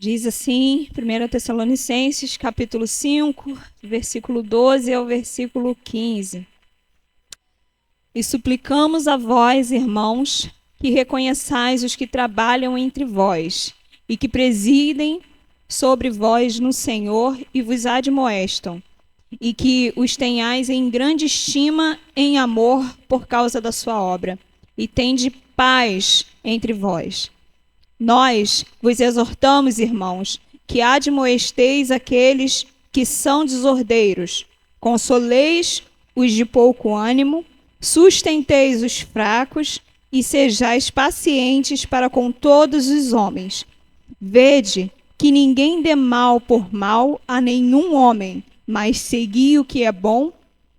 Diz assim, 1 Tessalonicenses, capítulo 5, versículo 12 ao versículo 15. E suplicamos a vós, irmãos, que reconheçais os que trabalham entre vós e que presidem sobre vós no Senhor e vos admoestam, e que os tenhais em grande estima em amor por causa da sua obra, e tende paz entre vós. Nós vos exortamos, irmãos, que admoesteis aqueles que são desordeiros, consoleis os de pouco ânimo, sustenteis os fracos e sejais pacientes para com todos os homens. Vede que ninguém dê mal por mal a nenhum homem, mas segui o que é bom,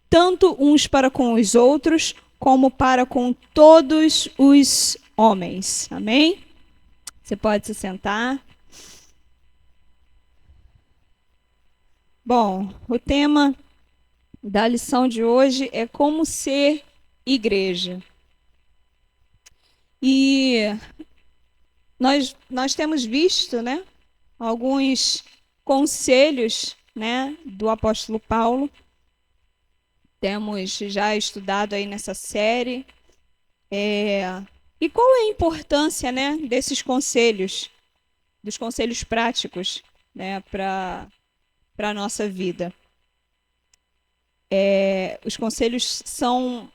tanto uns para com os outros, como para com todos os homens. Amém? Você pode se sentar. Bom, o tema da lição de hoje é como ser igreja. E nós temos visto, né, alguns conselhos, né, do apóstolo Paulo. Temos já estudado aí nessa série. E qual é a importância, né, desses conselhos, dos conselhos práticos, né, para a nossa vida? Os conselhos são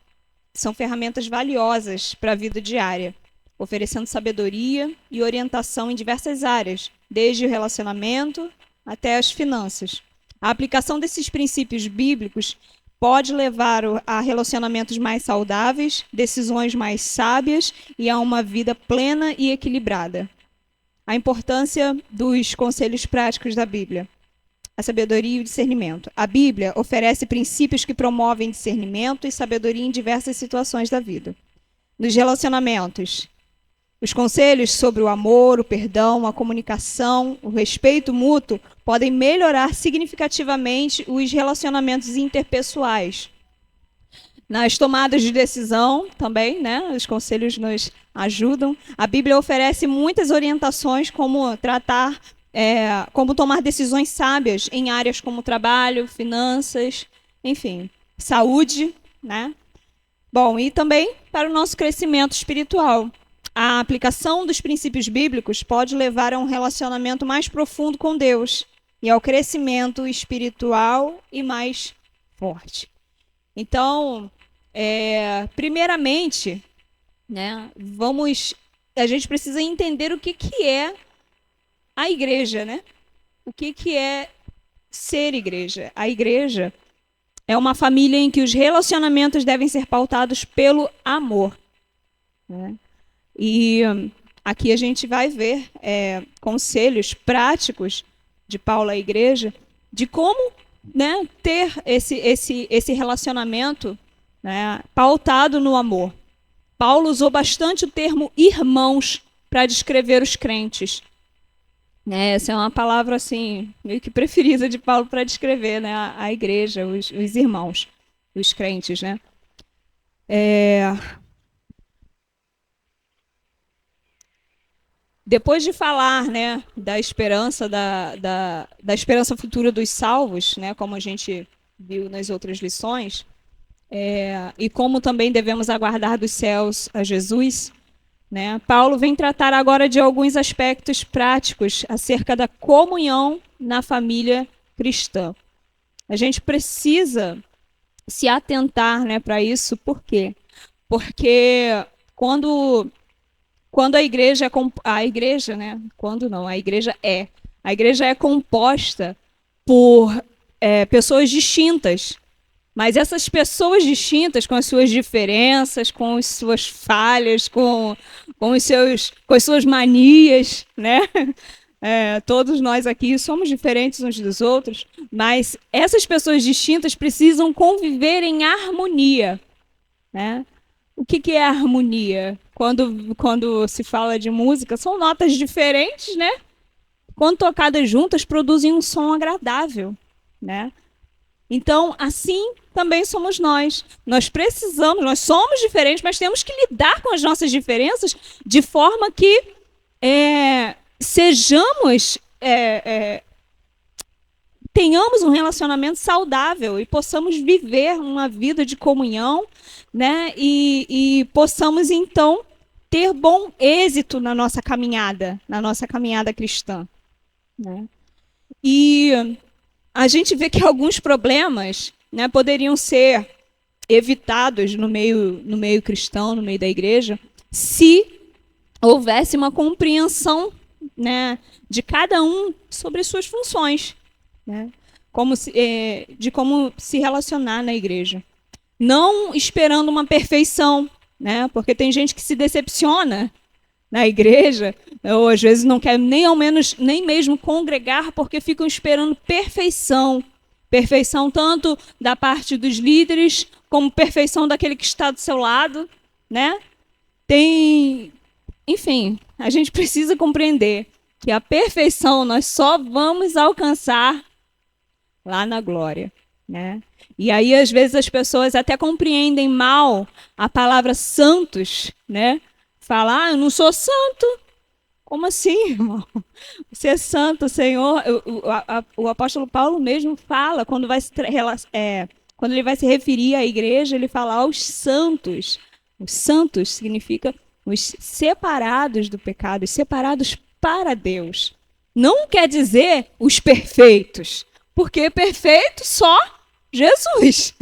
ferramentas valiosas para a vida diária, oferecendo sabedoria e orientação em diversas áreas, desde o relacionamento até as finanças. A aplicação desses princípios bíblicos pode levar a relacionamentos mais saudáveis, decisões mais sábias e a uma vida plena e equilibrada. A importância dos conselhos práticos da Bíblia. A sabedoria e o discernimento. A Bíblia oferece princípios que promovem discernimento e sabedoria em diversas situações da vida. Nos relacionamentos, os conselhos sobre o amor, o perdão, a comunicação, o respeito mútuo podem melhorar significativamente os relacionamentos interpessoais. Nas tomadas de decisão também, né, os conselhos nos ajudam. A Bíblia oferece muitas orientações como tomar decisões sábias em áreas como trabalho, finanças, enfim, saúde, né? Bom, e também para o nosso crescimento espiritual. A aplicação dos princípios bíblicos pode levar a um relacionamento mais profundo com Deus e ao crescimento espiritual e mais forte. Então, primeiramente, né, a gente precisa entender o que é a igreja, né? O que é ser igreja? A igreja é uma família em que os relacionamentos devem ser pautados pelo amor, né? E aqui a gente vai ver conselhos práticos de Paulo à igreja de como, né, ter esse relacionamento, né, pautado no amor. Paulo usou bastante o termo irmãos para descrever os crentes. Essa é uma palavra assim, meio que preferida de Paulo para descrever, né, a igreja, os irmãos, os crentes, né? Depois de falar, né, da esperança, da esperança futura dos salvos, né, como a gente viu nas outras lições, e como também devemos aguardar dos céus a Jesus, né, Paulo vem tratar agora de alguns aspectos práticos acerca da comunhão na família cristã. A gente precisa se atentar, né, para isso. Por quê? Porque quando a igreja é composta por pessoas distintas, mas essas pessoas distintas, com as suas diferenças, com as suas falhas, com as suas manias, né? Todos nós aqui somos diferentes uns dos outros, mas essas pessoas distintas precisam conviver em harmonia, né? O que é harmonia? Quando se fala de música, são notas diferentes, né? Quando tocadas juntas, produzem um som agradável, né? Então, assim também somos nós. Nós somos diferentes, mas temos que lidar com as nossas diferenças de forma que sejamos tenhamos um relacionamento saudável e possamos viver uma vida de comunhão, né? E possamos, então, ter bom êxito na nossa caminhada cristã, né? E a gente vê que alguns problemas, né, poderiam ser evitados no meio cristão, no meio da igreja, se houvesse uma compreensão, né, de cada um sobre suas funções, né, de como se relacionar na igreja. Não esperando uma perfeição, né, porque tem gente que se decepciona na igreja, ou às vezes não quer nem mesmo congregar, porque ficam esperando perfeição. Perfeição tanto da parte dos líderes, como perfeição daquele que está do seu lado, né? Enfim, a gente precisa compreender que a perfeição nós só vamos alcançar lá na glória, né? E aí, às vezes, as pessoas até compreendem mal a palavra santos, né? Falar, eu não sou santo. Como assim, irmão? Você é santo, Senhor. O apóstolo Paulo mesmo fala, quando ele vai se referir à igreja, ele fala aos santos. Os santos significa os separados do pecado, os separados para Deus. Não quer dizer os perfeitos, porque perfeito só Jesus.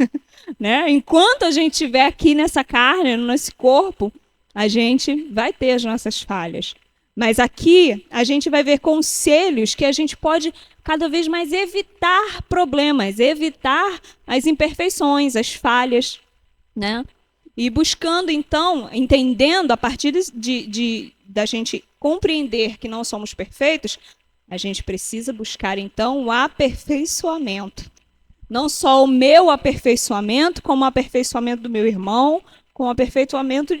Né? Enquanto a gente estiver aqui nessa carne, nesse corpo, a gente vai ter as nossas falhas. Mas aqui a gente vai ver conselhos que a gente pode cada vez mais evitar problemas, evitar as imperfeições, as falhas, né? E buscando, então, entendendo a partir da gente compreender que não somos perfeitos, a gente precisa buscar, então, o aperfeiçoamento. Não só o meu aperfeiçoamento, como o aperfeiçoamento do meu irmão, como o aperfeiçoamento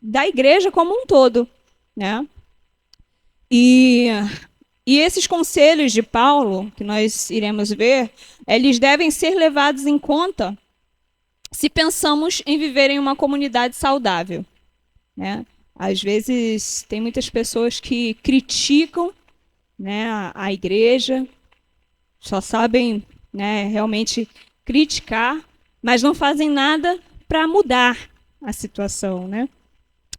da igreja como um todo, né? E esses conselhos de Paulo, que nós iremos ver, eles devem ser levados em conta se pensamos em viver em uma comunidade saudável, né? Às vezes, tem muitas pessoas que criticam, né, a igreja, só sabem, né, realmente criticar, mas não fazem nada para mudar a situação, né?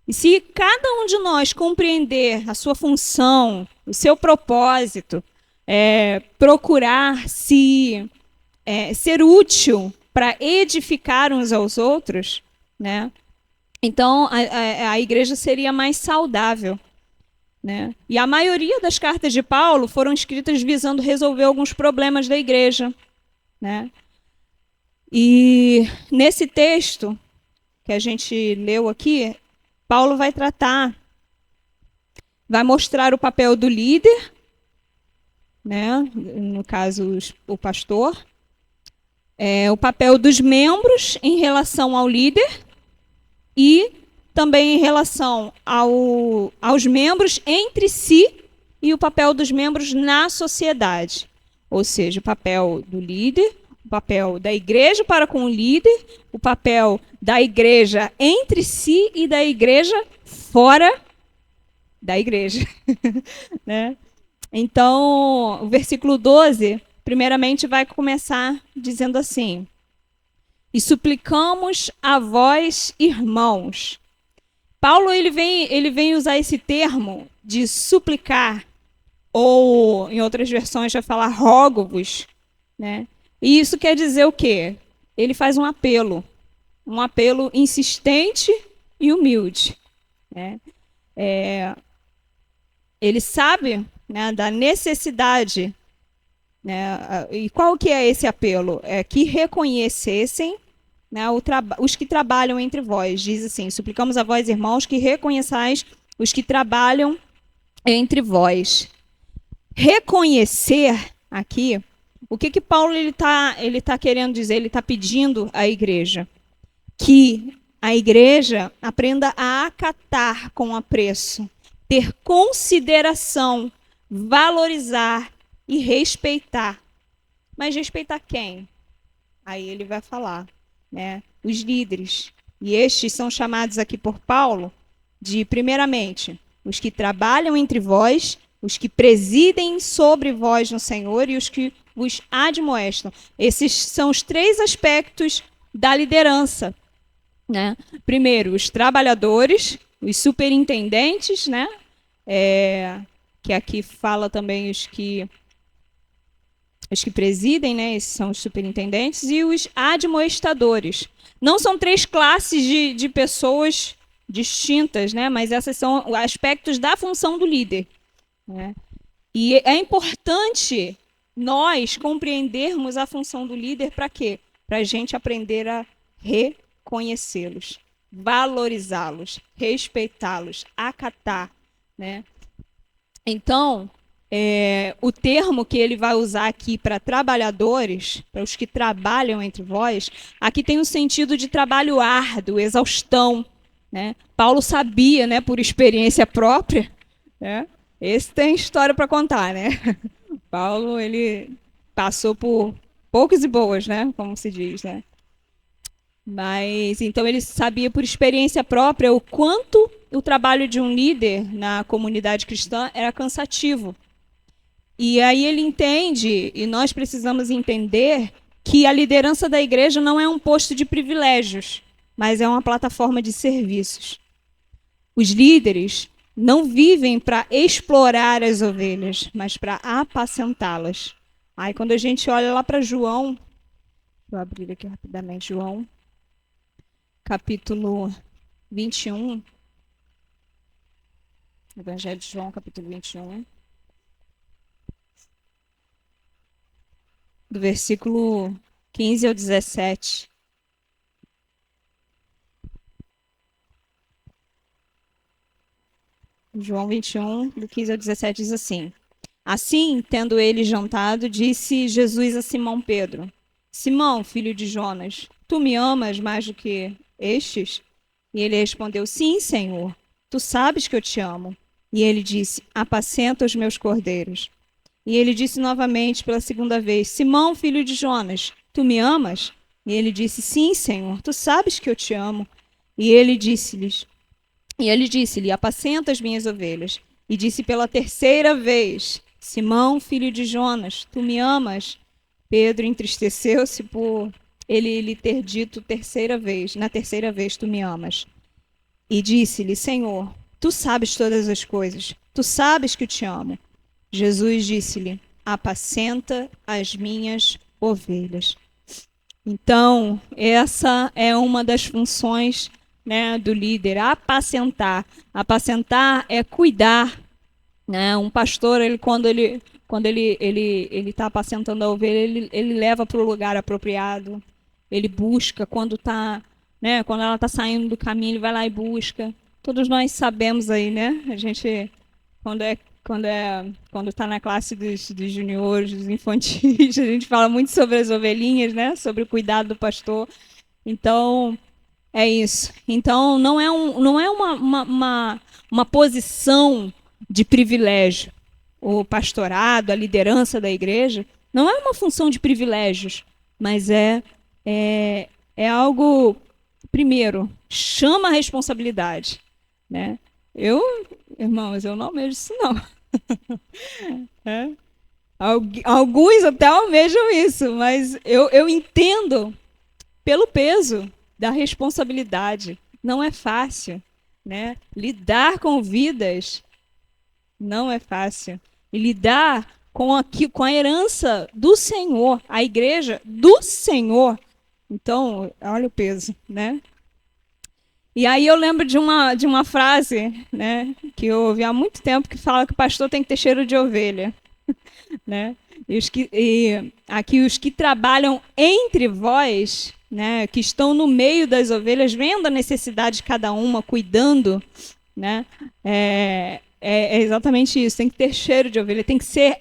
E se cada um de nós compreender a sua função, o seu propósito, procurar ser útil para edificar uns aos outros, né? Então a igreja seria mais saudável, né? E a maioria das cartas de Paulo foram escritas visando resolver alguns problemas da igreja, né? E nesse texto que a gente leu aqui, Paulo vai mostrar o papel do líder, né? No caso, o pastor, o papel dos membros em relação ao líder e também em relação aos membros entre si e o papel dos membros na sociedade. Ou seja, o papel do líder, o papel da igreja para com o líder, o papel da igreja entre si e da igreja fora da igreja. Né? Então, o versículo 12, primeiramente, vai começar dizendo assim: e suplicamos a vós, irmãos. Paulo ele vem usar esse termo de suplicar, ou em outras versões vai falar rogo-vos, né? E isso quer dizer o quê? Ele faz um apelo insistente e humilde, né? Ele sabe, né, da necessidade, né? E qual que é esse apelo? É que reconhecessem, né, os que trabalham entre vós. Diz assim: suplicamos a vós, irmãos, que reconheçais os que trabalham entre vós. Reconhecer aqui, o que Paulo ele tá querendo dizer? Ele está pedindo à igreja que a igreja aprenda a acatar com apreço, ter consideração, valorizar e respeitar. Mas respeitar quem? Aí ele vai falar, né? Os líderes. E estes são chamados aqui por Paulo de, primeiramente, os que trabalham entre vós os que presidem sobre vós no Senhor e os que vos admoestam. Esses são os 3 aspectos da liderança, né? Primeiro, os trabalhadores, os superintendentes, né? Que aqui fala também os que presidem, né? Esses são os superintendentes, e os admoestadores. Não são 3 classes de pessoas distintas, né? Mas esses são aspectos da função do líder, né? E é importante nós compreendermos a função do líder para quê? Para a gente aprender a reconhecê-los, valorizá-los, respeitá-los, acatar, né? Então, o termo que ele vai usar aqui para trabalhadores, para os que trabalham entre vós, aqui tem um sentido de trabalho árduo, exaustão, né? Paulo sabia, né, por experiência própria, né? Esse tem história para contar, né? Paulo, ele passou por poucas e boas, né? Como se diz, né? Mas, então, ele sabia por experiência própria o quanto o trabalho de um líder na comunidade cristã era cansativo. E aí ele entende, e nós precisamos entender, que a liderança da igreja não é um posto de privilégios, mas é uma plataforma de serviços. Os líderes não vivem para explorar as ovelhas, mas para apacentá-las. Aí quando a gente olha lá para João, vou abrir aqui rapidamente, João, capítulo 21, Evangelho de João, capítulo 21, do versículo 15 ao 17. João 21, do 15 ao 17, diz assim: Assim, tendo ele jantado, disse Jesus a Simão Pedro: Simão, filho de Jonas, tu me amas mais do que estes? E ele respondeu: Sim, Senhor, tu sabes que eu te amo. E ele disse: Apacenta os meus cordeiros. E ele disse novamente pela segunda vez: Simão, filho de Jonas, tu me amas? E ele disse: Sim, Senhor, tu sabes que eu te amo. E ele disse-lhe: Apacenta as minhas ovelhas. E disse pela terceira vez: Simão, filho de Jonas, tu me amas? Pedro entristeceu-se por ele lhe ter dito na terceira vez, tu me amas. E disse-lhe: Senhor, tu sabes todas as coisas, tu sabes que eu te amo. Jesus disse-lhe: Apacenta as minhas ovelhas. Então, essa é uma das funções, né, do líder, apacentar. Apacentar é cuidar, né? Um pastor, quando ele está apacentando a ovelha, ele leva para o lugar apropriado. Ele busca quando ela está saindo do caminho, ele vai lá e busca. Todos nós sabemos aí, né? A gente quando está na classe dos juniores, dos infantis, a gente fala muito sobre as ovelhinhas, né? Sobre o cuidado do pastor. Então, é isso. Então, não é uma posição de privilégio. O pastorado, a liderança da igreja, não é uma função de privilégios, mas é algo, primeiro, chama a responsabilidade, né? Irmãos, eu não almejo isso, não. Alguns até almejam isso, mas eu entendo pelo peso da responsabilidade. Não é fácil, né? Lidar com vidas não é fácil. E lidar com a herança do Senhor, a igreja do Senhor. Então, olha o peso, né? E aí eu lembro de uma frase, né, que eu ouvi há muito tempo, que fala que o pastor tem que ter cheiro de ovelha, né? E aqui os que trabalham entre vós, né, que estão no meio das ovelhas, vendo a necessidade de cada uma, cuidando, né? É exatamente isso. Tem que ter cheiro de ovelha, tem que ser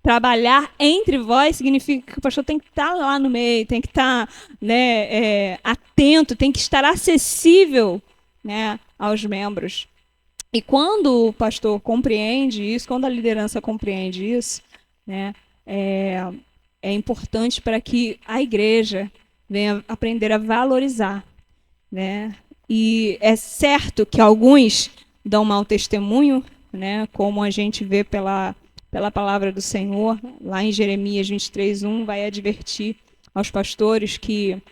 trabalhar entre vós significa que o pastor tem que estar lá no meio, tem que estar, né, atento, tem que estar acessível, né, aos membros. E quando o pastor compreende isso, quando a liderança compreende isso, né, é importante para que a igreja venha aprender a valorizar, né? E é certo que alguns dão mau testemunho, né, como a gente vê pela palavra do Senhor, lá em Jeremias 23:1, vai advertir aos pastores que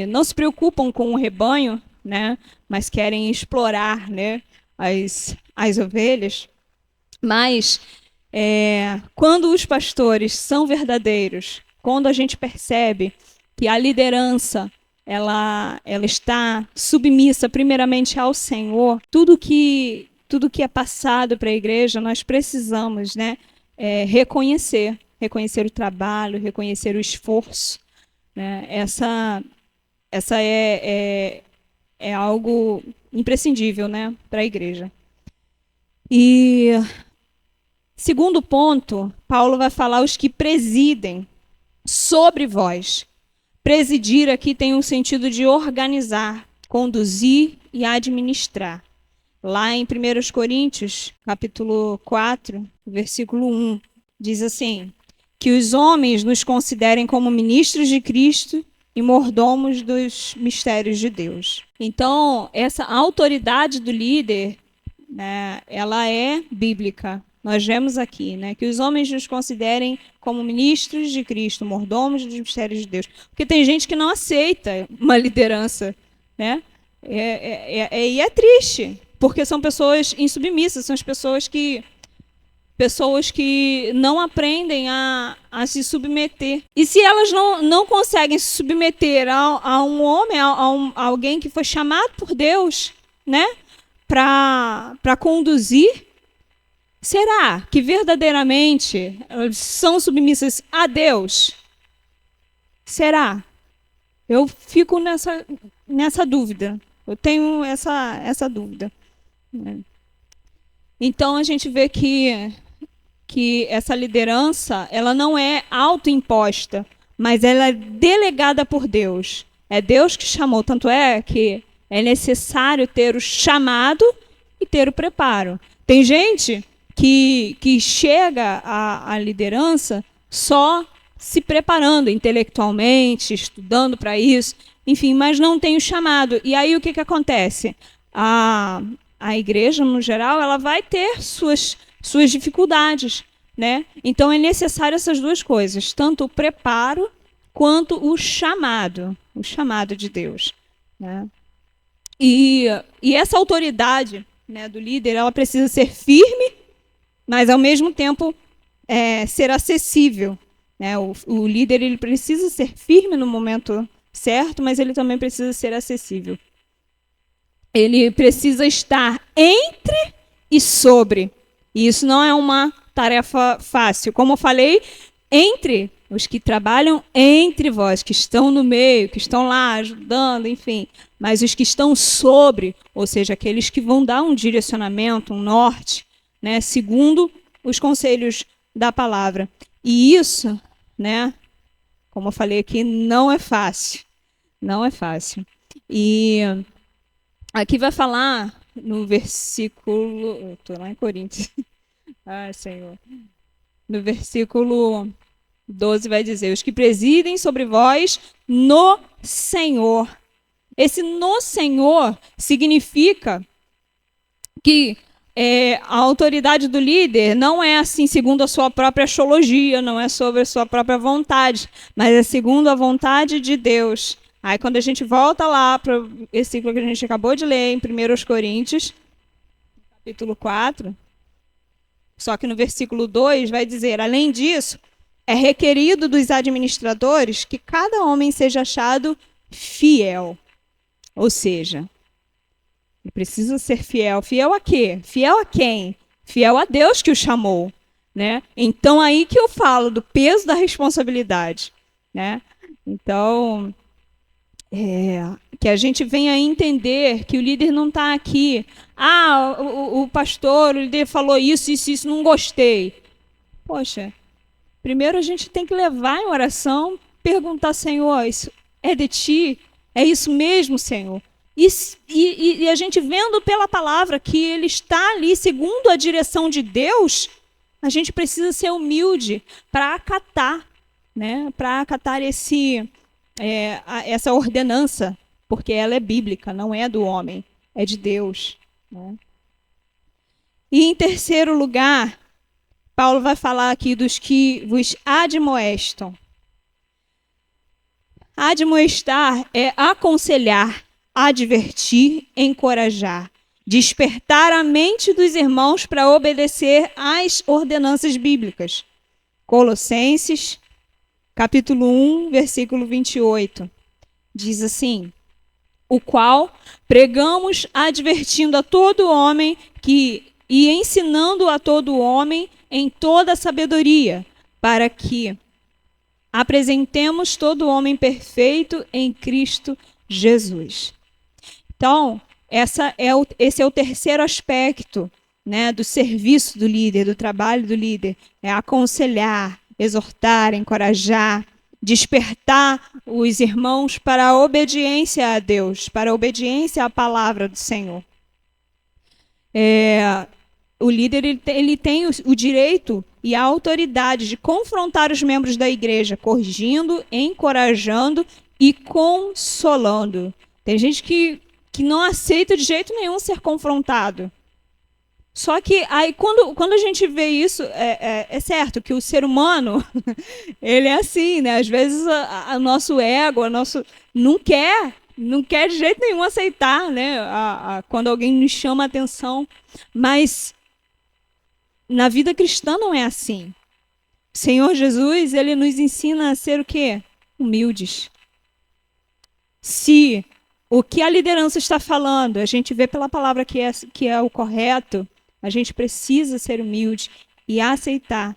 não se preocupam com o rebanho, né, mas querem explorar, né, as ovelhas. Mas quando os pastores são verdadeiros, quando a gente percebe que a liderança ela está submissa primeiramente ao Senhor, tudo que é passado para a igreja, nós precisamos, né, reconhecer o trabalho, reconhecer o esforço, né? Essa é algo imprescindível, né, para a igreja. E segundo ponto, Paulo vai falar os que presidem sobre vós. Presidir aqui tem um sentido de organizar, conduzir e administrar. Lá em 1 Coríntios, capítulo 4, versículo 1, diz assim: que os homens nos considerem como ministros de Cristo e mordomos dos mistérios de Deus. Então, essa autoridade do líder, né, ela é bíblica. Nós vemos aqui, né, que os homens nos considerem como ministros de Cristo, mordomos dos mistérios de Deus. Porque tem gente que não aceita uma liderança, né? E é triste, porque são pessoas insubmissas, são as pessoas que não aprendem a se submeter. E se elas não conseguem se submeter a um homem, a alguém que foi chamado por Deus, né, para conduzir, será que verdadeiramente são submissas a Deus? Será? Eu fico nessa dúvida. Eu tenho essa dúvida. Então a gente vê que essa liderança, ela não é autoimposta, mas ela é delegada por Deus. É Deus que chamou, tanto é que é necessário ter o chamado e ter o preparo. Tem gente que chega à liderança só se preparando intelectualmente, estudando para isso, enfim, mas não tem o chamado. E aí o que acontece? A igreja, no geral, ela vai ter suas dificuldades, né? Então é necessário essas duas coisas, tanto o preparo quanto o chamado de Deus, né? E essa autoridade, né, do líder, ela precisa ser firme, mas ao mesmo tempo ser acessível, né? O líder, ele precisa ser firme no momento certo, mas ele também precisa ser acessível. Ele precisa estar entre e sobre. E isso não é uma tarefa fácil. Como eu falei, entre os que trabalham entre vós, que estão no meio, que estão lá ajudando, enfim. Mas os que estão sobre, ou seja, aqueles que vão dar um direcionamento, um norte, né, segundo os conselhos da palavra. E isso, né, como eu falei aqui, não é fácil. Não é fácil. E aqui vai falar no versículo... Eu estou lá em Coríntios. Ah, Senhor. No versículo 12 vai dizer: os que presidem sobre vós no Senhor. Esse no Senhor significa que a autoridade do líder não é assim segundo a sua própria teologia, não é sobre a sua própria vontade, mas é segundo a vontade de Deus. Aí quando a gente volta lá para o versículo que a gente acabou de ler em 1 Coríntios, capítulo 4, só que no versículo 2 vai dizer: além disso, é requerido dos administradores que cada homem seja achado fiel. Ou seja, ele precisa ser fiel. Fiel a quê? Fiel a quem? Fiel a Deus que o chamou, né? Então aí que eu falo do peso da responsabilidade, né? Então, que a gente venha a entender que o líder não está aqui. Ah, o pastor, o líder falou isso, não gostei. Poxa, primeiro a gente tem que levar em oração, perguntar: Senhor, isso é de ti? É isso mesmo, Senhor? E a gente vendo pela palavra que ele está ali segundo a direção de Deus, a gente precisa ser humilde para acatar, né? Para acatar essa ordenança, porque ela é bíblica, não é do homem, é de Deus, né? E em terceiro lugar, Paulo vai falar aqui dos que vos admoestam. Admoestar é aconselhar, advertir, encorajar, despertar a mente dos irmãos para obedecer às ordenanças bíblicas. Colossenses, capítulo 1, versículo 28. Diz assim: o qual pregamos advertindo a todo homem e ensinando a todo homem em toda a sabedoria, para que apresentemos todo homem perfeito em Cristo Jesus. Então, esse é o terceiro aspecto, né, do serviço do líder, do trabalho do líder. É aconselhar, exortar, encorajar, despertar os irmãos para a obediência a Deus, para a obediência à palavra do Senhor. O líder ele tem o direito e a autoridade de confrontar os membros da igreja, corrigindo, encorajando e consolando. Tem gente que não aceita de jeito nenhum ser confrontado. Só que aí quando a gente vê isso, é certo que o ser humano, ele é assim, né? Às vezes o nosso ego, não quer de jeito nenhum aceitar, né? Quando alguém nos chama a atenção. Mas na vida cristã não é assim. O Senhor Jesus, ele nos ensina a ser o quê? Humildes. Se o que a liderança está falando, a gente vê pela palavra que é o correto, a gente precisa ser humilde e aceitar,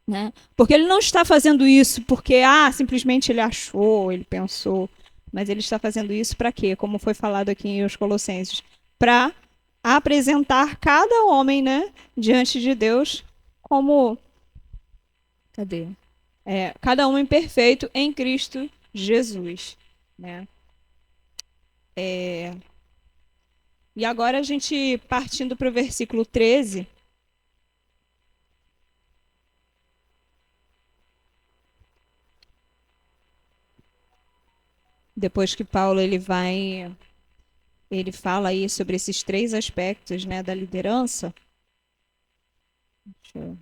né? Porque ele não está fazendo isso porque simplesmente ele achou, ele pensou, mas ele está fazendo isso para quê? Como foi falado aqui em Os Colossenses, para apresentar cada homem, né, diante de Deus como cada homem perfeito em Cristo Jesus, né? E agora a gente partindo para o versículo 13. Depois que Paulo ele fala aí sobre esses três aspectos, né, da liderança. Deixa eu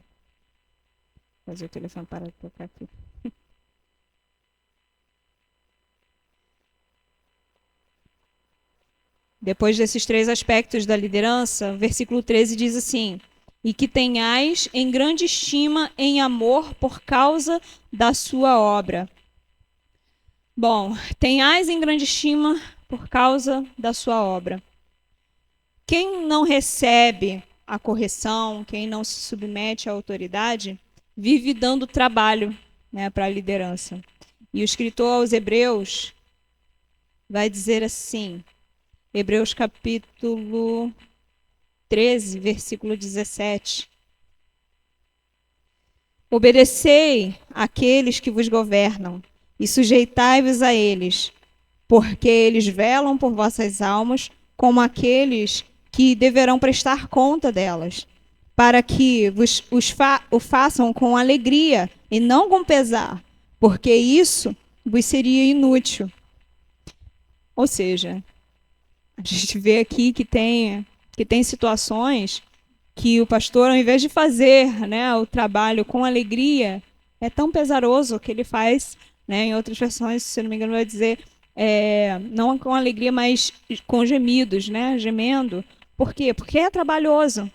fazer o telefone parar de tocar aqui. Depois desses três aspectos da liderança, o versículo 13 diz assim: e que tenhais em grande estima em amor por causa da sua obra. Bom, tenhais em grande estima por causa da sua obra. Quem não recebe a correção, quem não se submete à autoridade, vive dando trabalho, né, para a liderança. E o escritor aos Hebreus vai dizer assim, Hebreus capítulo 13, versículo 17. Obedecei àqueles que vos governam e sujeitai-vos a eles, porque eles velam por vossas almas como aqueles que deverão prestar conta delas, para que o façam com alegria e não com pesar, porque isso vos seria inútil. Ou seja, a gente vê aqui que tem situações que o pastor, ao invés de fazer, né, o trabalho com alegria, é tão pesaroso que ele faz, né, em outras versões, se não me engano, vai dizer, não com alegria, mas com gemidos, né, gemendo. Por quê? Porque é trabalhoso.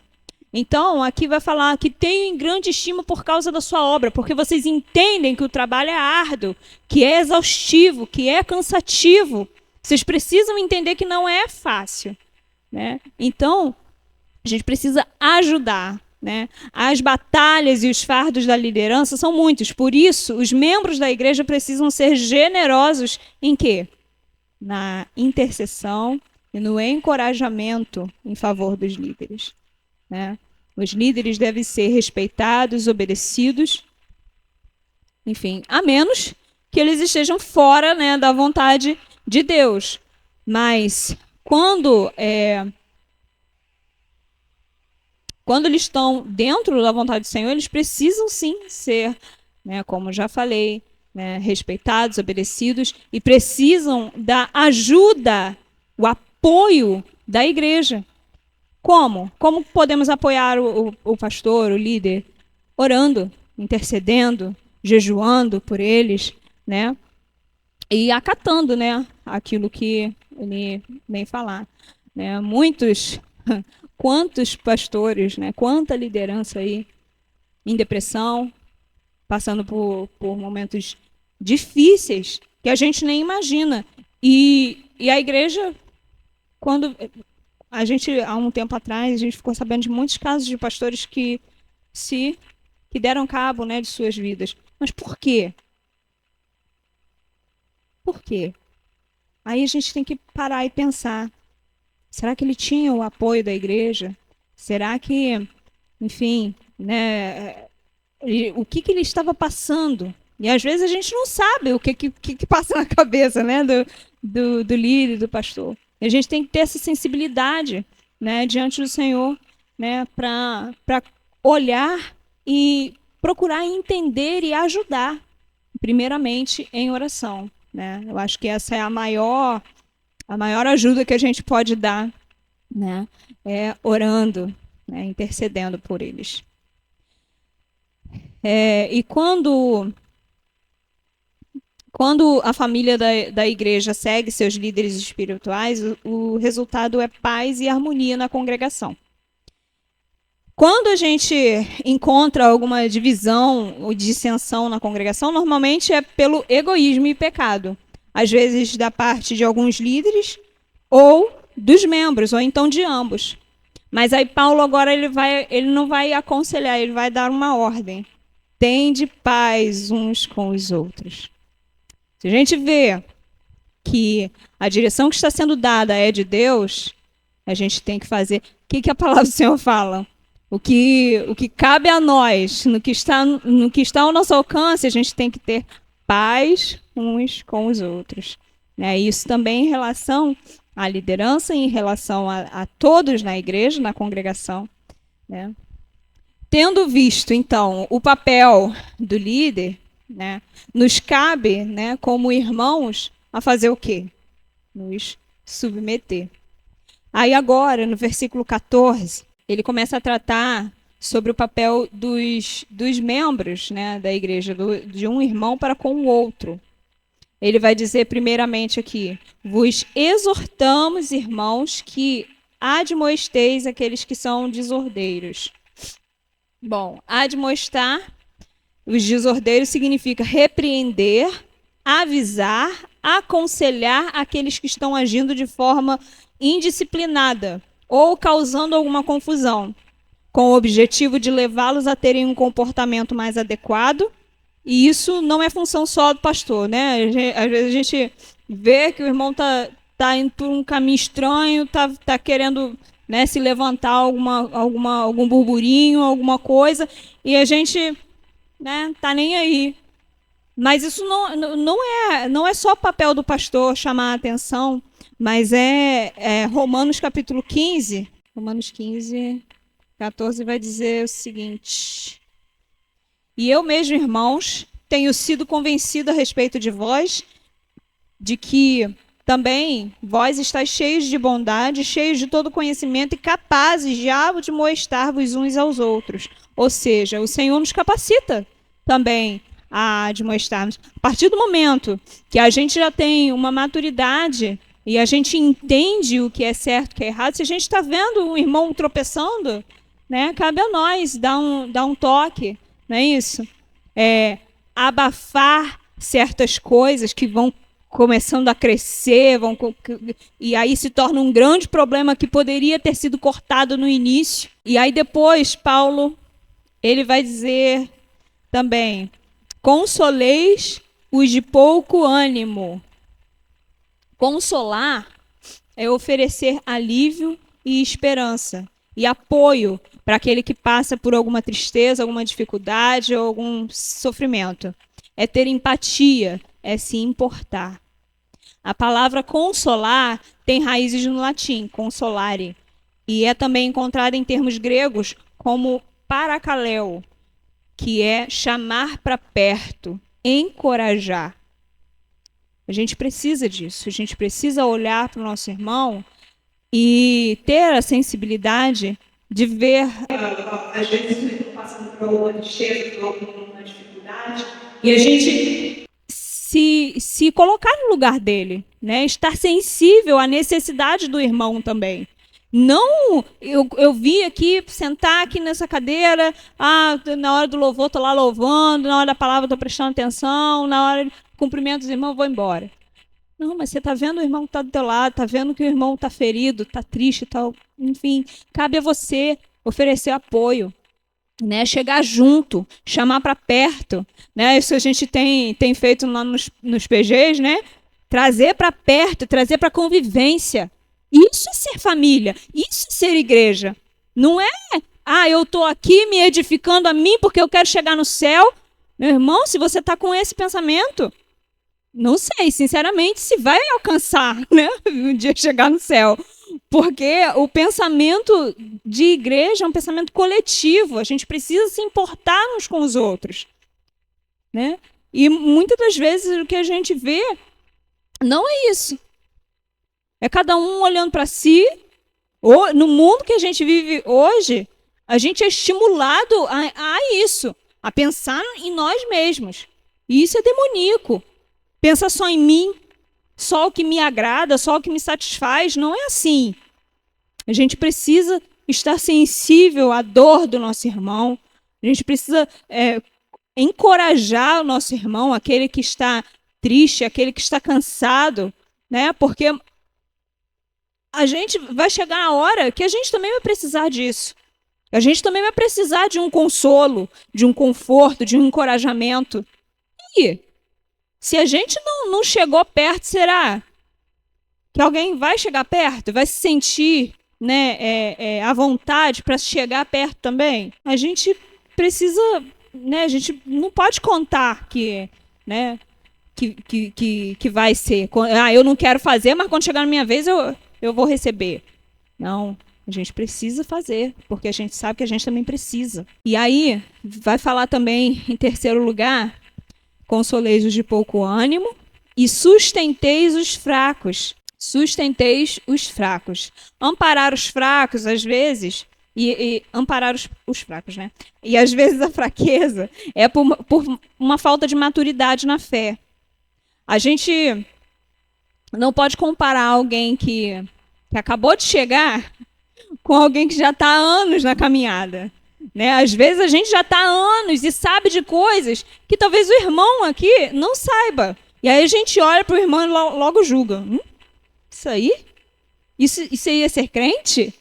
Então, aqui vai falar que tenho em grande estima por causa da sua obra, porque vocês entendem que o trabalho é árduo, que é exaustivo, que é cansativo. Vocês precisam entender que não é fácil, né? Então, a gente precisa ajudar, né? As batalhas e os fardos da liderança são muitos. Por isso, os membros da igreja precisam ser generosos em quê? Na intercessão e no encorajamento em favor dos líderes, né? Os líderes devem ser respeitados, obedecidos, enfim, a menos que eles estejam fora, né, da vontade de Deus. Mas quando eles estão dentro da vontade do Senhor, eles precisam sim ser, né, como já falei, né, respeitados, obedecidos, e precisam da ajuda, o apoio da igreja. Como? Como podemos apoiar o pastor, o líder? Orando, intercedendo, jejuando por eles, né? E acatando, né, aquilo que ele vem falar, né? Quantos pastores, né? Quanta liderança aí em depressão, passando por momentos difíceis que a gente nem imagina. E a igreja, quando a gente, há um tempo atrás, a gente ficou sabendo de muitos casos de pastores que deram cabo, né, de suas vidas. Mas por quê? Por quê? Aí a gente tem que parar e pensar. Será que ele tinha o apoio da igreja? Será que, enfim, né, o que ele estava passando? E às vezes a gente não sabe o que passa na cabeça, né, do líder, do pastor. E a gente tem que ter essa sensibilidade, né, diante do Senhor, né, para olhar e procurar entender e ajudar, primeiramente em oração, né? Eu acho que essa é a maior ajuda que a gente pode dar, né, é orando, né, intercedendo por eles. E quando a família da igreja segue seus líderes espirituais, o resultado é paz e harmonia na congregação. Quando a gente encontra alguma divisão ou dissensão na congregação, normalmente é pelo egoísmo e pecado. Às vezes da parte de alguns líderes ou dos membros, ou então de ambos. Mas aí Paulo agora ele não vai aconselhar, ele vai dar uma ordem. Tende paz uns com os outros. Se a gente vê que a direção que está sendo dada é de Deus, a gente tem que fazer. O que a palavra do Senhor fala? O que cabe a nós, no que está ao nosso alcance, a gente tem que ter paz uns com os outros. Isso também em relação à liderança, em relação a todos na igreja, na congregação, né? Tendo visto, então, o papel do líder, né, nos cabe, né, como irmãos, a fazer o quê? Nos submeter. Aí agora, no versículo 14, ele começa a tratar sobre o papel dos membros, né, da igreja, de um irmão para com o outro. Ele vai dizer primeiramente aqui: vos exortamos, irmãos, que admoesteis aqueles que são desordeiros. Bom, admoestar os desordeiros significa repreender, avisar, aconselhar aqueles que estão agindo de forma indisciplinada ou causando alguma confusão, com o objetivo de levá-los a terem um comportamento mais adequado. E isso não é função só do pastor, né? Às vezes a gente vê que o irmão tá indo por um caminho estranho, tá querendo, né, se levantar algum burburinho, alguma coisa, e a gente, né, tá nem aí. Mas isso não é só papel do pastor chamar a atenção, mas é Romanos capítulo 15. Romanos 15, 14 vai dizer o seguinte: e eu mesmo, irmãos, tenho sido convencido a respeito de vós, de que também vós estáis cheios de bondade, cheios de todo conhecimento e capazes de admoestar-vos uns aos outros. Ou seja, o Senhor nos capacita também a admoestarmos. A partir do momento que a gente já tem uma maturidade e a gente entende o que é certo e o que é errado, se a gente está vendo um irmão tropeçando, né, cabe a nós dar um toque, não é isso? Abafar certas coisas que vão começando a crescer, e aí se torna um grande problema que poderia ter sido cortado no início. E aí depois, Paulo, ele vai dizer também: consoleis os de pouco ânimo. Consolar é oferecer alívio e esperança e apoio para aquele que passa por alguma tristeza, alguma dificuldade ou algum sofrimento. É ter empatia, é se importar. A palavra consolar tem raízes no latim, consolare, e é também encontrada em termos gregos como parakaleo, que é chamar para perto, encorajar. A gente precisa disso, a gente precisa olhar para o nosso irmão e ter a sensibilidade de ver, às vezes, passando por alguma tristeza, por alguma dificuldade, e a gente se colocar no lugar dele, né? Estar sensível à necessidade do irmão também. Não, eu vim aqui, sentar aqui nessa cadeira, na hora do louvor estou lá louvando, na hora da palavra estou prestando atenção, na hora de cumprimento dos irmãos vou embora. Não, mas você está vendo o irmão que está do teu lado, está vendo que o irmão está ferido, está triste, enfim, cabe a você oferecer apoio, né? Chegar junto, chamar para perto, né? Isso a gente tem feito lá nos PGs, né? Trazer para perto, trazer para convivência. Isso é ser família, isso é ser igreja. Não é, eu estou aqui me edificando a mim porque eu quero chegar no céu. Meu irmão, se você está com esse pensamento, não sei, sinceramente, se vai alcançar, né, um dia chegar no céu. Porque o pensamento de igreja é um pensamento coletivo. A gente precisa se importar uns com os outros, né? E muitas das vezes o que a gente vê não é isso. É cada um olhando para si. No mundo que a gente vive hoje, a gente é estimulado a isso, a pensar em nós mesmos. E isso é demoníaco. Pensa só em mim, só o que me agrada, só o que me satisfaz. Não é assim. A gente precisa estar sensível à dor do nosso irmão. A gente precisa encorajar o nosso irmão, aquele que está triste, aquele que está cansado, né? Porque a gente vai chegar a hora que a gente também vai precisar disso. A gente também vai precisar de um consolo, de um conforto, de um encorajamento. E se a gente não chegou perto, será que alguém vai chegar perto? Vai se sentir, né, à vontade para chegar perto também? A gente precisa, né, a gente não pode contar que, né, que vai ser. Eu não quero fazer, mas quando chegar na minha vez eu vou receber. Não, a gente precisa fazer, porque a gente sabe que a gente também precisa. E aí, vai falar também, em terceiro lugar, consoleis os de pouco ânimo e sustenteis os fracos. Sustenteis os fracos. Amparar os fracos, às vezes, e amparar os fracos, né? E às vezes a fraqueza é por uma falta de maturidade na fé. A gente não pode comparar alguém que acabou de chegar com alguém que já está há anos na caminhada. Né? Às vezes a gente já está há anos e sabe de coisas que talvez o irmão aqui não saiba. E aí a gente olha para o irmão e logo julga. Isso aí? Isso aí é ser crente?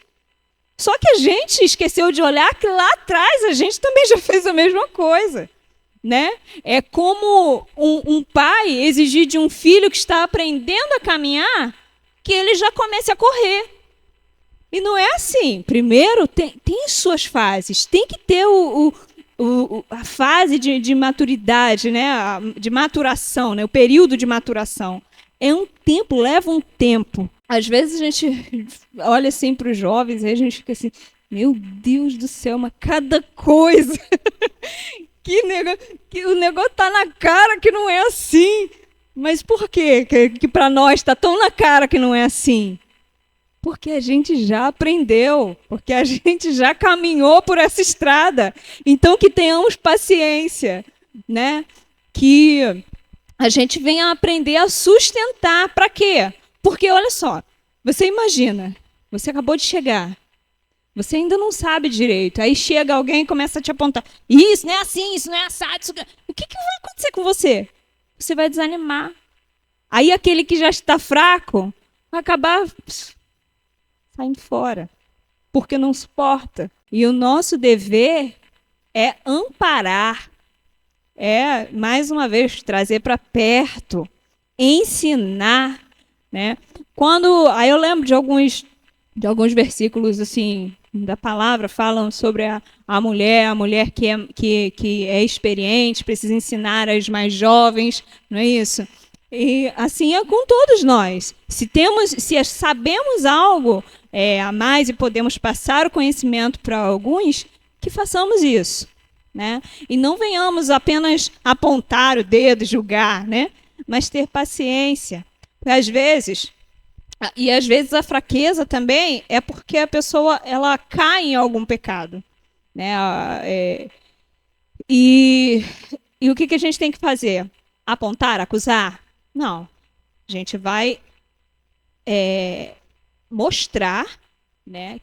Só que a gente esqueceu de olhar que lá atrás a gente também já fez a mesma coisa. Né? É como um pai exigir de um filho que está aprendendo a caminhar que ele já comece a correr. E não é assim. Primeiro, tem suas fases. Tem que ter a fase de maturidade, né? De maturação, né? O período de maturação. É um tempo, leva um tempo. Às vezes a gente olha assim para os jovens e a gente fica assim, meu Deus do céu, mas cada coisa. que o negócio tá na cara que não é assim. Mas por quê? Que para nós está tão na cara que não é assim? Porque a gente já aprendeu, porque a gente já caminhou por essa estrada. Então, que tenhamos paciência, né? Que a gente venha aprender a sustentar. Para quê? Porque, olha só, você imagina, você acabou de chegar, você ainda não sabe direito, aí chega alguém e começa a te apontar. Isso não é assim, isso não é assado. Isso... O que vai acontecer com você? Você vai desanimar. Aí aquele que já está fraco vai acabar saindo fora, porque não suporta. E o nosso dever é amparar, mais uma vez, trazer para perto, ensinar, né? Aí eu lembro de alguns versículos assim da palavra falam sobre a mulher que é experiente, precisa ensinar as mais jovens, não é isso? E assim é com todos nós. Se sabemos algo a mais e podemos passar o conhecimento para alguns, que façamos isso, né? E não venhamos apenas apontar o dedo, julgar, né? Mas ter paciência. Porque às vezes E às vezes a fraqueza também é porque a pessoa ela cai em algum pecado, né? E o que a gente tem que fazer? Apontar, acusar? Não. A gente vai mostrar, né,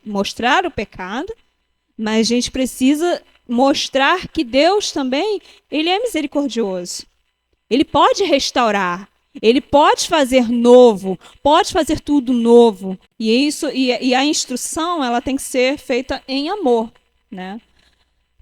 mostrar o pecado, mas a gente precisa mostrar que Deus também, ele é misericordioso. Ele pode restaurar, ele pode fazer novo, pode fazer tudo novo. E a instrução, ela tem que ser feita em amor, né?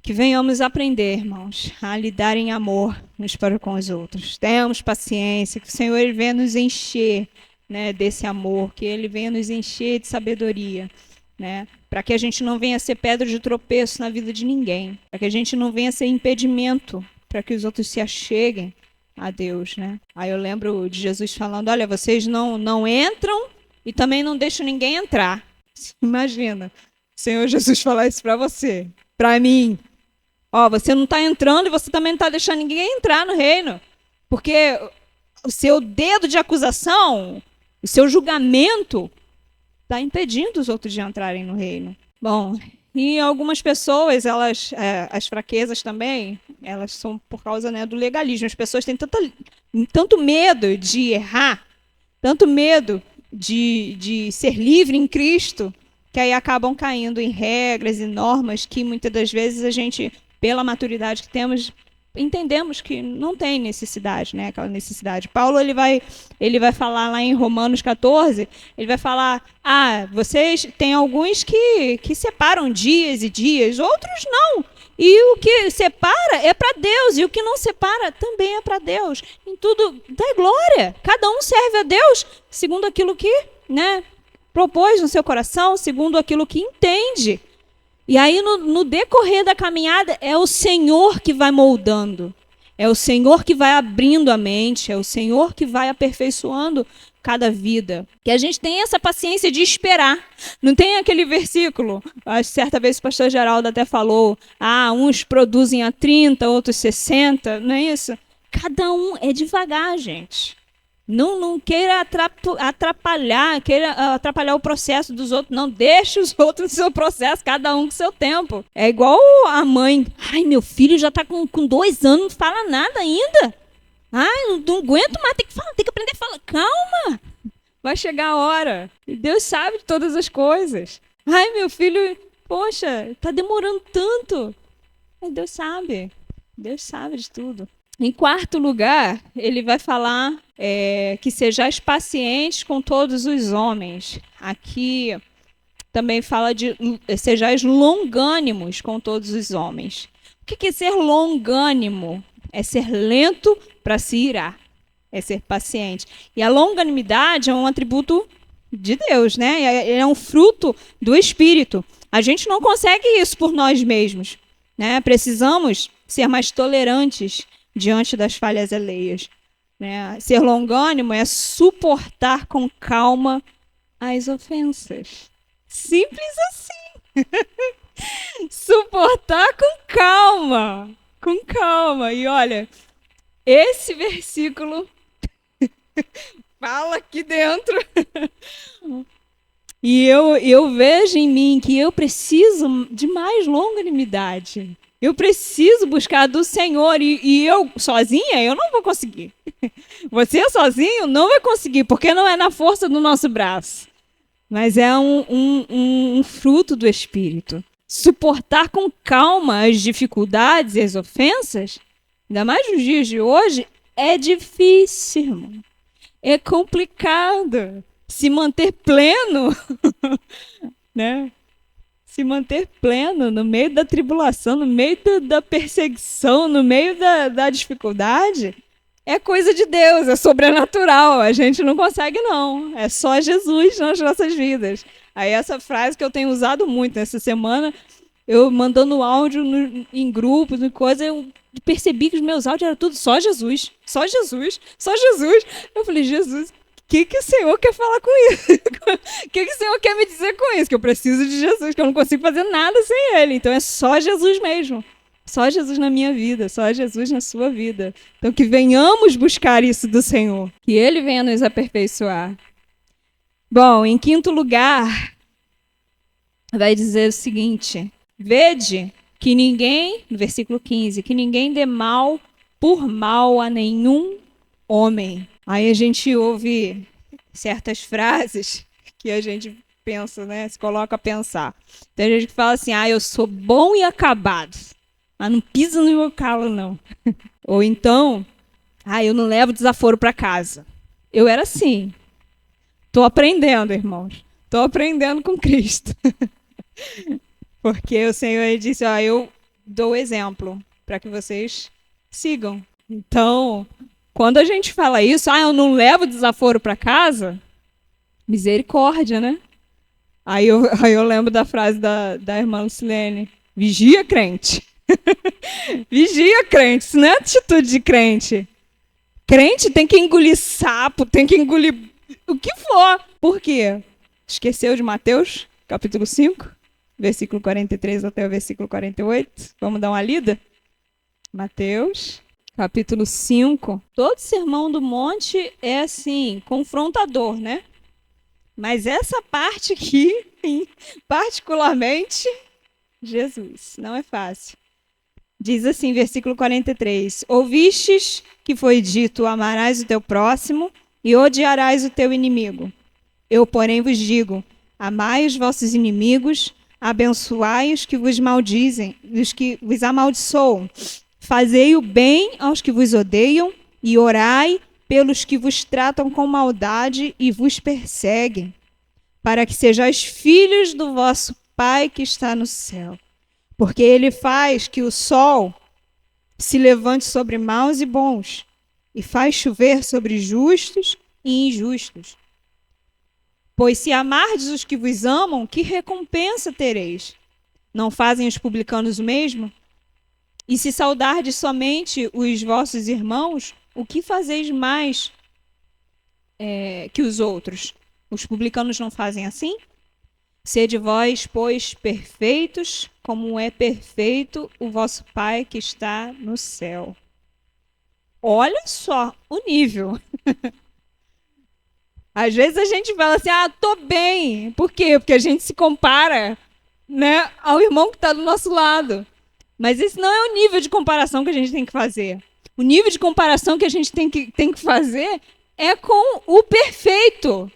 Que venhamos aprender, irmãos, a lidar em amor uns para com os outros. Tenhamos paciência, que o Senhor ele venha nos encher, né, desse amor, que ele venha nos encher de sabedoria, né, para que a gente não venha ser pedra de tropeço na vida de ninguém, para que a gente não venha ser impedimento para que os outros se acheguem a Deus, né? Aí eu lembro de Jesus falando, olha, vocês não entram e também não deixam ninguém entrar. Imagina, o Senhor Jesus falar isso para você, para mim. Ó, você não está entrando e você também não está deixando ninguém entrar no reino. Porque o seu dedo de acusação, o seu julgamento, está impedindo os outros de entrarem no reino. Bom, e algumas pessoas, as fraquezas também, elas são por causa, né, do legalismo. As pessoas têm tanto medo de errar, tanto medo de ser livre em Cristo, que aí acabam caindo em regras e normas que muitas das vezes a gente, pela maturidade que temos, entendemos que não tem necessidade, né? Aquela necessidade. Paulo ele vai falar lá em Romanos 14, ele vai falar, vocês tem alguns que separam dias e dias, outros não. E o que separa é para Deus, e o que não separa também é para Deus. Em tudo dá glória. Cada um serve a Deus segundo aquilo que, né, propôs no seu coração, segundo aquilo que entende. E aí, no decorrer da caminhada, é o Senhor que vai moldando. É o Senhor que vai abrindo a mente. É o Senhor que vai aperfeiçoando cada vida. Que a gente tenha essa paciência de esperar. Não tem aquele versículo, certa vez o pastor Geraldo até falou, uns produzem a 30, outros 60, não é isso? Cada um é devagar, gente. Não queira atrapalhar o processo dos outros. Não, deixa os outros no seu processo, cada um com seu tempo. É igual a mãe. Ai, meu filho já está com 2 anos, não fala nada ainda. Ai, não aguento mais, tem que aprender a falar. Calma, vai chegar a hora. E Deus sabe de todas as coisas. Ai, meu filho, poxa, está demorando tanto. Mas Deus sabe de tudo. Em quarto lugar, ele vai falar que sejais pacientes com todos os homens. Aqui também fala de sejais longânimos com todos os homens. O que é ser longânimo? É ser lento para se irar. É ser paciente. E a longanimidade é um atributo de Deus, né? É um fruto do Espírito. A gente não consegue isso por nós mesmos, né? Precisamos ser mais tolerantes diante das falhas alheias, né? Ser longânimo é suportar com calma as ofensas. Simples assim. Suportar com calma. Com calma. E olha, esse versículo fala aqui dentro. E eu vejo em mim que eu preciso de mais longanimidade. Eu preciso buscar do Senhor e eu sozinha eu não vou conseguir. Você sozinho não vai conseguir, porque não é na força do nosso braço. Mas é um fruto do Espírito. Suportar com calma as dificuldades e as ofensas, ainda mais nos dias de hoje, é difícil, irmão. É complicado. Se manter pleno, né? Se manter pleno no meio da tribulação, no meio da perseguição, no meio da dificuldade, é coisa de Deus, é sobrenatural. A gente não consegue, não. É só Jesus nas nossas vidas. Aí essa frase que eu tenho usado muito nessa semana, eu mandando áudio em grupos e coisa, eu percebi que os meus áudios eram tudo só Jesus, só Jesus, só Jesus. Eu falei, Jesus, o que o Senhor quer falar com isso? O que o Senhor quer me dizer com isso? Que eu preciso de Jesus, que eu não consigo fazer nada sem Ele. Então é só Jesus mesmo. Só Jesus na minha vida, só Jesus na sua vida. Então que venhamos buscar isso do Senhor. Que Ele venha nos aperfeiçoar. Bom, em quinto lugar, vai dizer o seguinte: vede que ninguém, no versículo 15, que ninguém dê mal por mal a nenhum homem. Aí a gente ouve certas frases que a gente pensa, né? Se coloca a pensar. Tem gente que fala assim: eu sou bom e acabado, mas não pisa no meu calo, não. Ou então, eu não levo desaforo para casa. Eu era assim. Tô aprendendo, irmãos. Tô aprendendo com Cristo. Porque o Senhor disse, eu dou exemplo para que vocês sigam. Então, quando a gente fala isso, eu não levo desaforo para casa, misericórdia, né? Aí eu lembro da frase da irmã Lucilene: vigia, crente. Vigia, crente. Isso não é atitude de crente. Crente tem que engolir sapo, tem que engolir o que for. Por quê? Esqueceu de Mateus, capítulo 5, versículo 43 até o versículo 48? Vamos dar uma lida? Mateus, capítulo 5. Todo sermão do monte é assim, confrontador, né? Mas essa parte aqui, particularmente, Jesus, não é fácil. Diz assim, versículo 43: ouvistes que foi dito, amarás o teu próximo e odiarás o teu inimigo. Eu, porém, vos digo, amai os vossos inimigos, abençoai os que vos maldizem, os que vos amaldiçoam. Fazei o bem aos que vos odeiam e orai pelos que vos tratam com maldade e vos perseguem, para que sejais filhos do vosso Pai que está no céu. Porque ele faz que o sol se levante sobre maus e bons, e faz chover sobre justos e injustos. Pois se amardes os que vos amam, que recompensa tereis? Não fazem os publicanos o mesmo? E se saudardes somente os vossos irmãos, o que fazeis mais que os outros? Os publicanos não fazem assim? Sede vós, pois, perfeitos, como é perfeito o vosso Pai que está no céu. Olha só o nível. Às vezes a gente fala assim, tô bem. Por quê? Porque a gente se compara, né, ao irmão que está do nosso lado. Mas esse não é o nível de comparação que a gente tem que fazer. O nível de comparação que a gente tem que fazer é com o perfeito.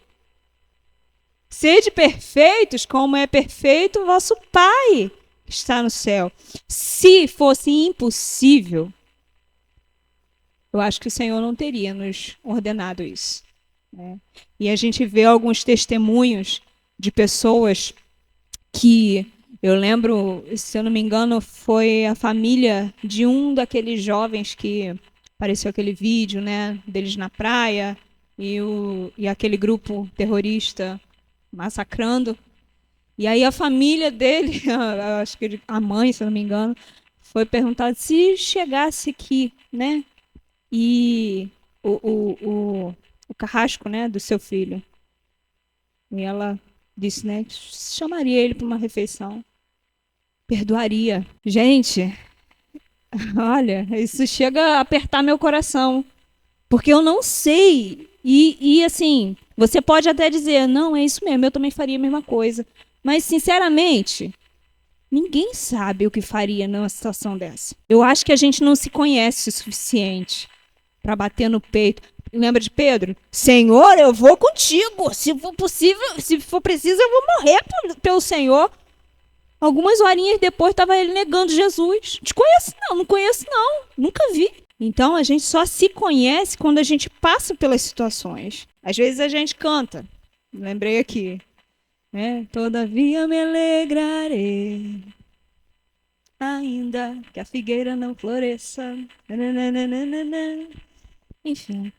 Sede perfeitos, como é perfeito o vosso Pai que está no céu. Se fosse impossível, eu acho que o Senhor não teria nos ordenado isso, né? E a gente vê alguns testemunhos de pessoas que, eu lembro, se eu não me engano, foi a família de um daqueles jovens que apareceu aquele vídeo, né, deles na praia e aquele grupo terrorista massacrando. E aí a família dele, acho que a mãe, se eu não me engano, foi perguntada se chegasse aqui, né, e o carrasco, né, do seu filho. E ela disse, né, que chamaria ele para uma refeição, perdoaria. Gente, olha, isso chega a apertar meu coração, porque eu não sei. E assim, você pode até dizer, não, é isso mesmo, eu também faria a mesma coisa. Mas, sinceramente, ninguém sabe o que faria numa situação dessa. Eu acho que a gente não se conhece o suficiente para bater no peito. Lembra de Pedro? Senhor, eu vou contigo. Se for possível, se for preciso, eu vou morrer pelo Senhor. Algumas horinhas depois estava ele negando Jesus. Te conheço não, não conheço não, nunca vi. Então a gente só se conhece quando a gente passa pelas situações. Às vezes a gente canta. Lembrei aqui. Todavia me alegrarei, ainda que a figueira não floresça. Enfim.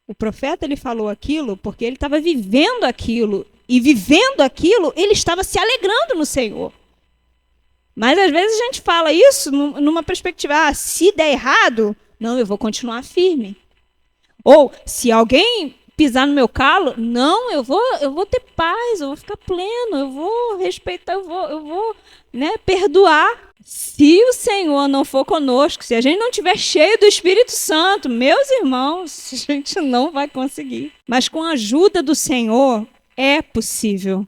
O profeta ele falou aquilo porque ele estava vivendo aquilo. E vivendo aquilo, ele estava se alegrando no Senhor. Mas às vezes a gente fala isso numa perspectiva, se der errado, não, eu vou continuar firme. Ou se alguém pisar no meu calo, não, eu vou ter paz, eu vou ficar pleno, eu vou respeitar, eu vou, né, perdoar. Se o Senhor não for conosco, se a gente não estiver cheio do Espírito Santo, meus irmãos, a gente não vai conseguir. Mas com a ajuda do Senhor, é possível.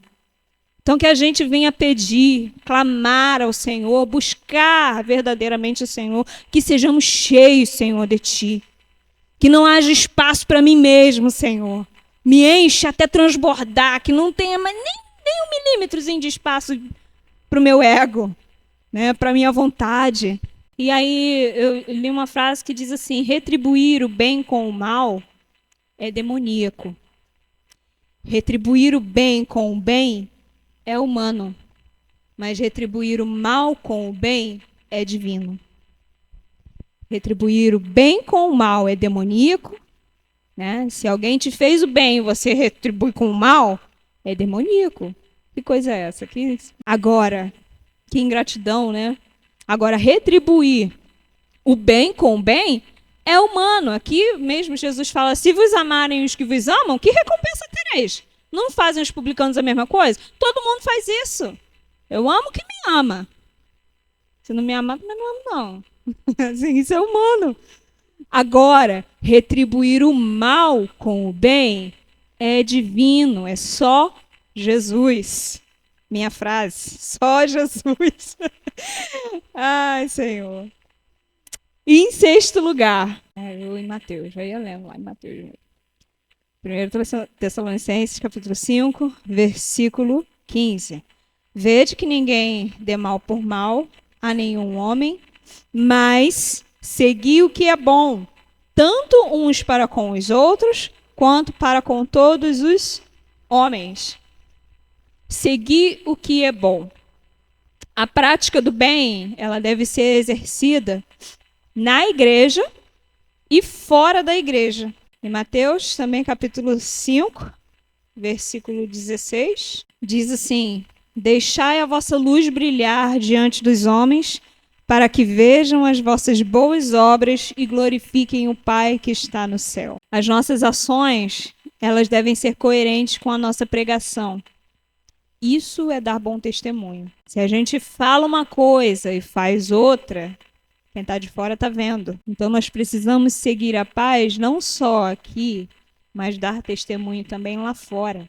Então que a gente venha pedir, clamar ao Senhor, buscar verdadeiramente o Senhor, que sejamos cheios, Senhor, de Ti. Que não haja espaço para mim mesmo, Senhor. Me enche até transbordar, que não tenha mais nem um milímetrozinho de espaço para o meu ego, né, para a minha vontade. E aí eu li uma frase que diz assim: retribuir o bem com o mal é demoníaco. Retribuir o bem com o bem é humano, mas retribuir o mal com o bem é divino. Retribuir o bem com o mal é demoníaco, né? Se alguém te fez o bem e você retribui com o mal, é demoníaco. Que coisa é essa? Agora, que ingratidão, né? Agora, retribuir o bem com o bem é humano. Aqui mesmo Jesus fala: se vos amarem os que vos amam, que recompensa tereis? Não fazem os publicanos a mesma coisa? Todo mundo faz isso. Eu amo quem me ama. Se não me amar, também não amo, não. Assim, isso é humano. Agora, retribuir o mal com o bem é divino, é só Jesus. Minha frase, só Jesus. Ai, Senhor. E em sexto lugar, eu em Mateus, já ia lendo lá em Mateus. 1 Tessalonicenses, capítulo 5, versículo 15. Vede que ninguém dê mal por mal a nenhum homem, mas segui o que é bom, tanto uns para com os outros, quanto para com todos os homens. Seguir o que é bom. A prática do bem, ela deve ser exercida na igreja e fora da igreja. Em Mateus, também capítulo 5, versículo 16, diz assim: deixai a vossa luz brilhar diante dos homens, para que vejam as vossas boas obras e glorifiquem o Pai que está no céu. As nossas ações, elas devem ser coerentes com a nossa pregação. Isso é dar bom testemunho. Se a gente fala uma coisa e faz outra, quem está de fora está vendo. Então nós precisamos seguir a paz não só aqui, mas dar testemunho também lá fora.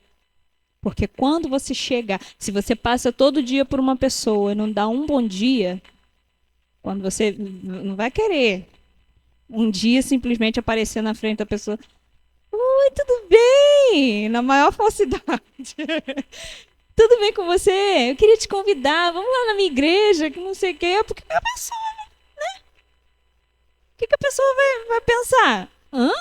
Porque quando você chega, se você passa todo dia por uma pessoa e não dá um bom dia, quando você não vai querer um dia simplesmente aparecer na frente da pessoa: oi, tudo bem? Na maior falsidade. Tudo bem com você? Eu queria te convidar, vamos lá na minha igreja, que não sei o quê. Porque a pessoa, né? O que a pessoa vai pensar? Hã?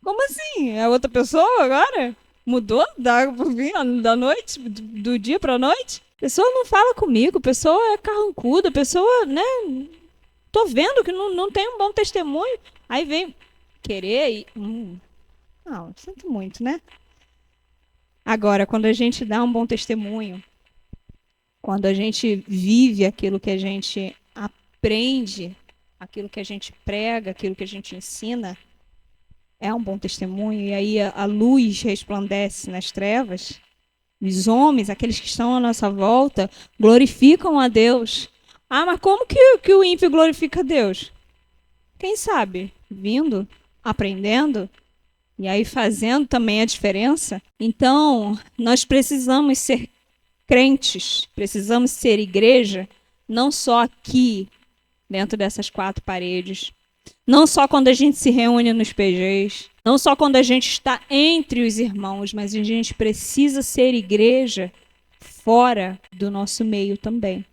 Como assim? É outra pessoa agora? Mudou da noite, do dia para a noite? A pessoa não fala comigo, a pessoa é carrancuda, a pessoa, né? Tô vendo que não tem um bom testemunho. Aí vem querer e... Não, sinto muito, né? Agora, quando a gente dá um bom testemunho, quando a gente vive aquilo que a gente aprende, aquilo que a gente prega, aquilo que a gente ensina, é um bom testemunho. E aí a luz resplandece nas trevas. Os homens, aqueles que estão à nossa volta, glorificam a Deus. Ah, mas como que o ímpio glorifica a Deus? Quem sabe? Vindo, aprendendo, e aí fazendo também a diferença. Então, nós precisamos ser crentes, precisamos ser igreja, não só aqui, dentro dessas quatro paredes, não só quando a gente se reúne nos PGs, não só quando a gente está entre os irmãos, mas a gente precisa ser igreja fora do nosso meio também.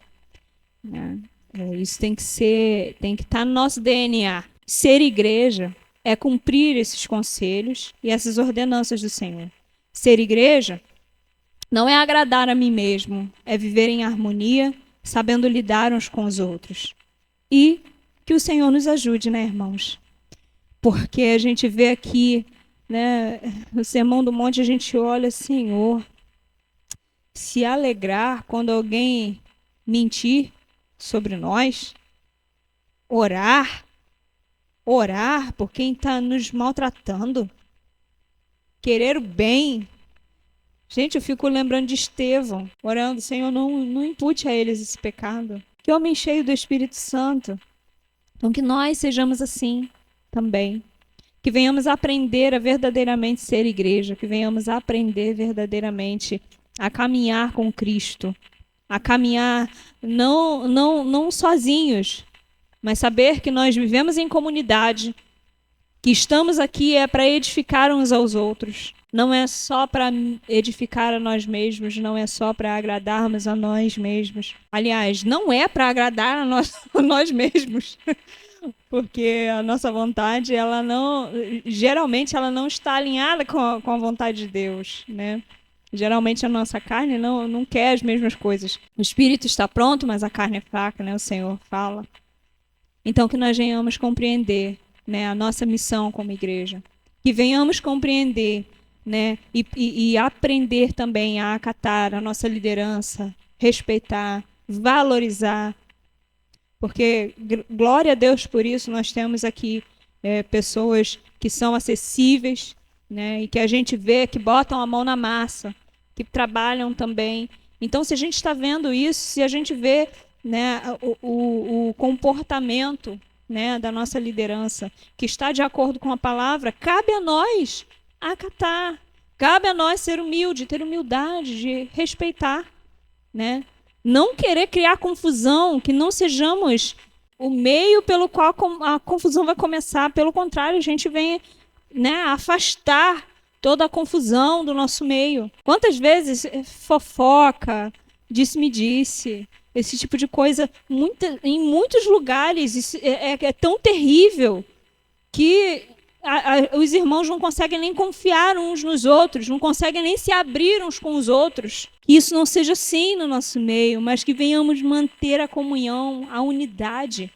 Isso tem que estar no nosso DNA. Ser igreja é cumprir esses conselhos e essas ordenanças do Senhor. Ser igreja não é agradar a mim mesmo, é viver em harmonia, sabendo lidar uns com os outros. E que o Senhor nos ajude, né, irmãos? Porque a gente vê aqui, né, no Sermão do Monte, a gente olha: Senhor, se alegrar quando alguém mentir sobre nós, orar por quem está nos maltratando, querer o bem. Gente, eu fico lembrando de Estevão, orando: Senhor, não impute a eles esse pecado. Que homem cheio do Espírito Santo. Então que nós sejamos assim também. que venhamos aprender a verdadeiramente ser igreja, que venhamos aprender verdadeiramente a caminhar com Cristo, a caminhar não sozinhos, mas saber que nós vivemos em comunidade, que estamos aqui é para edificar uns aos outros. Não é só para edificar a nós mesmos, não é só para agradarmos a nós mesmos. Aliás, não é para agradar a nós mesmos, porque a nossa vontade, geralmente ela não está alinhada com a vontade de Deus, né? Geralmente a nossa carne não quer as mesmas coisas. O espírito está pronto, mas a carne é fraca, né? O Senhor fala. Então que nós venhamos compreender, né, a nossa missão como igreja. Que venhamos compreender, né, e aprender também a acatar a nossa liderança, respeitar, valorizar. Porque, glória a Deus por isso, nós temos aqui pessoas que são acessíveis, né, e que a gente vê que botam a mão na massa, que trabalham também. Então, se a gente está vendo isso, se a gente vê, né, o comportamento, né, da nossa liderança que está de acordo com a palavra, cabe a nós acatar, cabe a nós ser humilde, ter humildade de respeitar, né? Não querer criar confusão, que não sejamos o meio pelo qual a confusão vai começar. Pelo contrário, a gente vem, né, afastar toda a confusão do nosso meio. Quantas vezes fofoca, disse-me-disse, esse tipo de coisa, em muitos lugares isso é tão terrível que os irmãos não conseguem nem confiar uns nos outros, não conseguem nem se abrir uns com os outros. Que isso não seja assim no nosso meio, mas que venhamos manter a comunhão, a unidade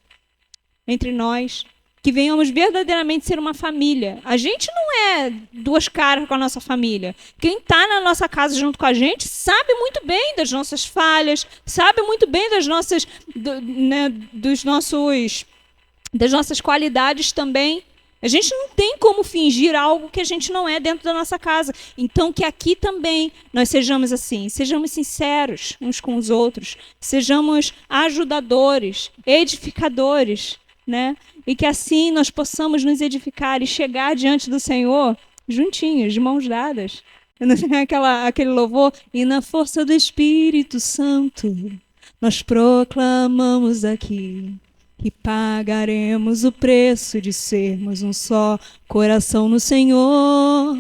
entre nós. Que venhamos verdadeiramente ser uma família. A gente não é duas caras com a nossa família. Quem está na nossa casa junto com a gente sabe muito bem das nossas falhas, sabe muito bem das nossas qualidades também. A gente não tem como fingir algo que a gente não é dentro da nossa casa. Então, que aqui também nós sejamos assim, sejamos sinceros uns com os outros, sejamos ajudadores, edificadores, né? E que assim nós possamos nos edificar e chegar diante do Senhor juntinhos, de mãos dadas. Aquele louvor, e na força do Espírito Santo nós proclamamos aqui que pagaremos o preço de sermos um só coração no Senhor.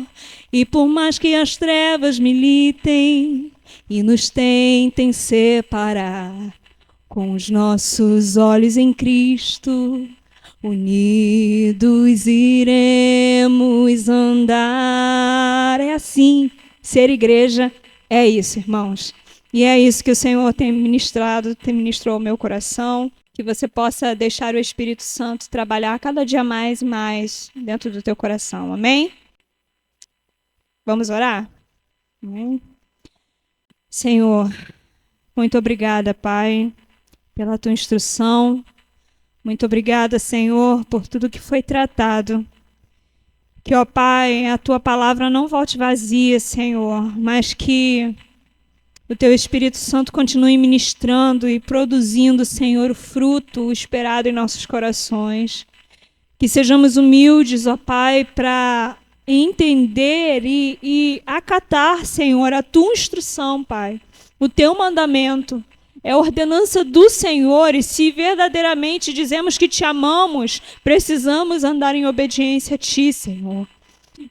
E por mais que as trevas militem e nos tentem separar, com os nossos olhos em Cristo, unidos iremos andar. É assim, ser igreja é isso, irmãos. E é isso que o Senhor ministrou ao meu coração, que você possa deixar o Espírito Santo trabalhar cada dia mais e mais dentro do teu coração. Amém? Vamos orar? Amém? Senhor, muito obrigada, Pai, pela tua instrução. Muito obrigada, Senhor, por tudo que foi tratado. Que, ó Pai, a tua palavra não volte vazia, Senhor, mas que o teu Espírito Santo continue ministrando e produzindo, Senhor, o fruto esperado em nossos corações. Que sejamos humildes, ó Pai, para entender e acatar, Senhor, a tua instrução, Pai, o teu mandamento. É a ordenança do Senhor, e se verdadeiramente dizemos que te amamos, precisamos andar em obediência a ti, Senhor.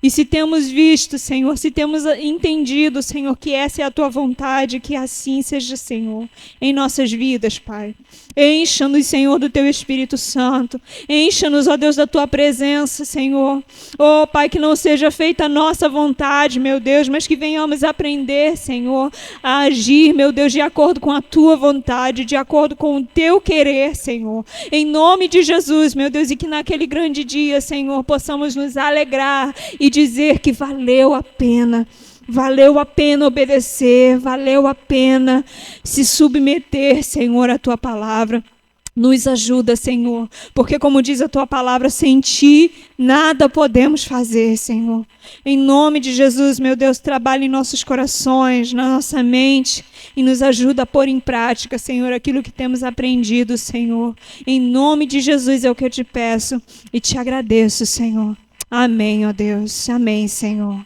E se temos visto, Senhor, se temos entendido, Senhor, que essa é a tua vontade, que assim seja, Senhor, em nossas vidas, Pai. Encha-nos, Senhor, do teu Espírito Santo. Encha-nos, ó Deus, da tua presença, Senhor. Ó Pai, que não seja feita a nossa vontade, meu Deus, mas que venhamos aprender, Senhor, a agir, meu Deus, de acordo com a tua vontade, de acordo com o teu querer, Senhor. Em nome de Jesus, meu Deus, e que naquele grande dia, Senhor, possamos nos alegrar e dizer que valeu a pena obedecer, valeu a pena se submeter, Senhor, à tua palavra. Nos ajuda, Senhor, porque como diz a tua palavra, sem ti nada podemos fazer, Senhor. Em nome de Jesus, meu Deus, trabalha em nossos corações, na nossa mente e nos ajuda a pôr em prática, Senhor, aquilo que temos aprendido, Senhor. Em nome de Jesus é o que eu te peço e te agradeço, Senhor. Amém, ó Deus. Amém, Senhor.